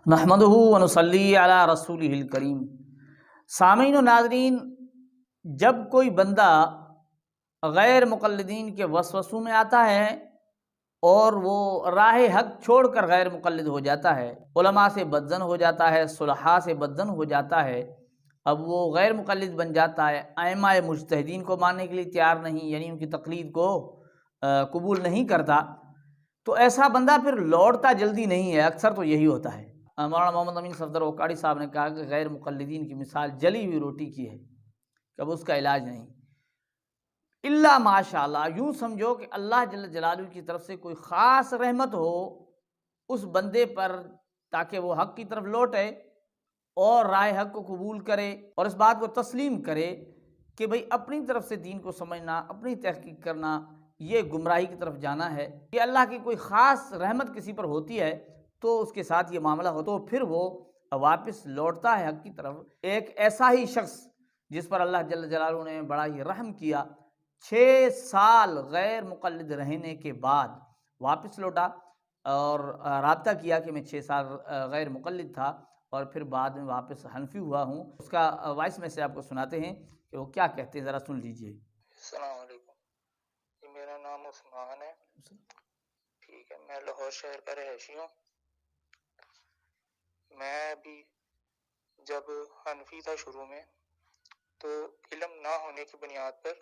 नहमदुहु व नुसल्ली अला रसूलिहिल करीम। सामीन व नाज़रीन, जब कोई बंदा गैर मुक़ल्लिदीन के वसवसों में आता है और वो राह हक छोड़कर गैर मुक़ल्लिद हो जाता है, उलमा से बदज़न हो जाता है, सुलहा से बदज़न हो जाता है, अब वो गैर मुक़ल्लिद बन जाता है, आइम्मा मुज्तहिदीन को मानने के लिए तैयार नहीं, यानी उनकी तक़लीद को कबूल नहीं करता, तो ऐसा बंदा फिर लौटता जल्दी नहीं है। अक्सर तो यही होता है। मौलाना मोहम्मद अमीन सफदर ओकाड़ी साहब ने कहा कि गैर मुक़ल्लिदीन की मिसाल जली हुई रोटी की है, कब उसका इलाज नहीं इल्ला माशाअल्लाह। यूँ समझो कि अल्लाह जल्ल जलालहू की तरफ से कोई ख़ास रहमत हो उस बंदे पर, ताकि वो हक़ की तरफ लौटे और राय हक़ को कबूल करे और इस बात को तस्लीम करे कि भाई अपनी तरफ से दीन को समझना, अपनी तहक़ीक़ करना, ये गुमराही की तरफ जाना है। कि अल्लाह की कोई ख़ास रहमत किसी पर होती है तो उसके साथ ये मामला हो, तो फिर वो वापस लौटता है हक़ की तरफ। एक ऐसा ही शख्स जिस पर अल्लाह जल्ल जलालहू ने बड़ा ही रहम किया, 6 साल गैर मुक़ल्लिद रहने के बाद वापस लौटा और राब्ता किया कि मैं 6 साल गैर मुक़ल्लिद था और फिर बाद में वापस हनफी हुआ हूँ। उसका वॉइस मैसेज आपको सुनाते हैं कि वो क्या कहते हैं, ज़रा सुन लीजिए। अस्सलाम वालेकुम, जी मेरा नाम उस्मान है। ठीक है, मैं लाहौर शहर का रहायशी हूँ। मैं अभी जब हनफी था शुरू में, तो इल्म ना होने की बुनियाद पर,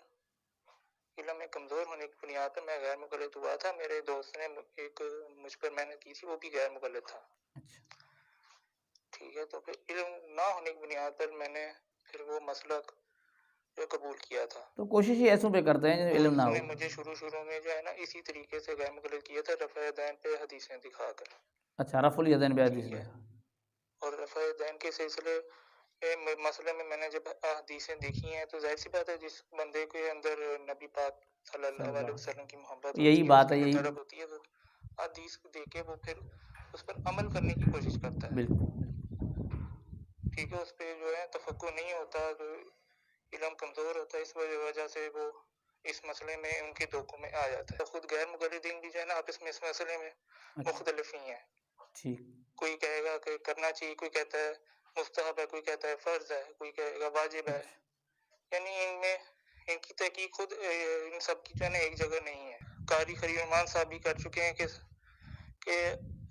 इल्म में कमज़ोर होने की बुनियाद पर मैं गैर मुक़ल्लिद हुआ था। मेरे दोस्त ने एक मुझ पर मेहनत की थी, वो भी गैर मुक़ल्लिद था। ठीक है, तो फिर इल्म ना होने की बुनियाद पर मैंने फिर वो मसलक जो कबूल किया था। तो कोशिश ही ऐसों पे करते हैं जो इल्म ना हो। उसने मुझे शुरू में जो है ना इसी तरीके से गैर मुक़ल्लिद किया था, रफ़अ दैन पे हदीसें दिखाकर। अच्छा, रफ़ुल यदैन पे हदीस ठीक है, पे। और रफ़अ दैन के सिलसिले मसले में मैंने जब हदीसें देखी हैं तो ज़ाहिर सी बात है, जिस बंदे के अंदर नबी पाक सल्लल्लाहु अलैहि वसल्लम की मोहब्बत यही होती है, बात उसके है, अंदर यही तड़प होती है, वो हदीस को देख के वो फिर उस पर अमल करने की कोशिश करता है। बिल्कुल। ठीक है, उस पे जो है तफक्कुर नहीं होता, तो इल्म कमज़ोर होता है, इस वजह से वो इस मसले में उनके धोखों में आ जाता है। खुद गैर मुक़ल्लिदीन भी जो है ना आपस में इस मसले में मुख्तलिफ ही हैं। ठीक। कोई कहेगा कि करना चाहिए, कोई कहता है मुस्तहब है, कोई कहता है फ़र्ज़ है, कोई कहेगा वाजिब है। यानी इनमें इनकी तहकीक खुद इन सब की जो है ना एक जगह नहीं है। कारी खलीलुर्रहमान साहब भी कर चुके हैं कि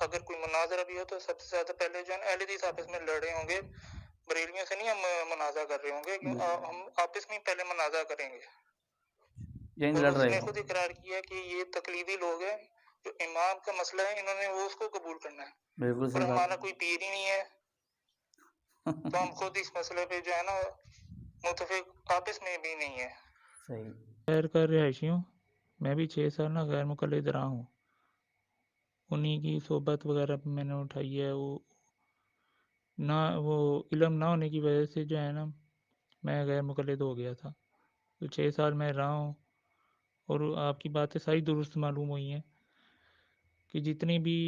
अगर कोई मुनाज़रा भी हो तो सबसे ज़्यादा पहले जो है ना अहले हदीस आपस में लड़ रहे होंगे, बरेलवियों से नहीं हम मुनाज़ा कर रहे होंगे, हम आपस में पहले मुनाज़ा करेंगे। यही और लड़ रहे उसने हो। खुद इकरार किया कि ये तकलीदी लोग हैं, जो इमाम का मसला है इन्होंने वो उसको कबूल करना है, बिल्कुल और सही हमारा बात। कोई पीर ही नहीं है, तो हम खुद इस मसले पे जो है ना मुत्तफिक आपस में भी नहीं है। सही। शहर का रहायशी हूँ। मैं भी 6 साल ना गैर मुक़ल्लिद रहा हूँ। उन्हीं की सोहबत वगैरह भी मैंने उठाई है। वो इल्म ना होने की वजह से जो है ना मैं गैर मुक़ल्लिद हो गया था। तो 6 साल मैं रहा हूँ और आपकी बातें सारी दुरुस्त मालूम हुई हैं कि जितनी भी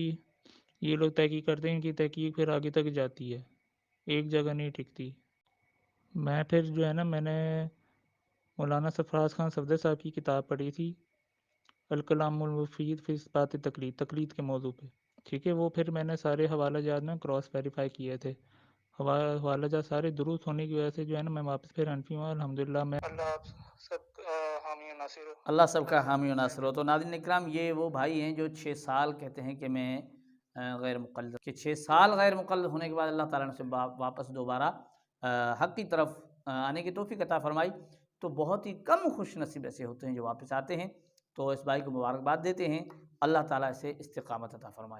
ये लोग तहक़ीक़ करते हैं, इनकी तहक़ीक़ फिर आगे तक जाती है, एक जगह नहीं टिकती। मैं फिर जो है ना मैंने मौलाना सरफ़राज़ ख़ान सफदर साहब की किताब पढ़ी थी, अल कलामुल मुफ़ीद फ़ी इस्बात तक़लीद के मौज़ू पे। ठीक है, वो फिर मैंने सारे हवाला जात में क्रॉस वेरीफ़ाई किए थे। हवाला जात सारे दुरुस्त होने की वजह से जो है ना मैं वापस फिर हनफी हुआ। अल्हम्दुलिल्लाह मैं अल्लाह आप सब हामी और नासिर हो। अल्लाह सबका हामी और नासिर हो। तो नाज़रीन इकराम, ये वो भाई हैं जो 6 साल कहते हैं कि मैं गैर मुक़ल्लिद, कि 6 साल गैर मुक़ल्लिद होने के बाद अल्लाह ताला ने उसे वापस दोबारा हक़ की तरफ आने की तौफ़ीक़ अता फ़रमाई। तो बहुत ही कम खुशनसीब ऐसे होते हैं जो वापस आते हैं। तो इस भाई को मुबारकबाद देते हैं, अल्लाह ताला इसे इस्तिक़ामत अता फ़रमाए।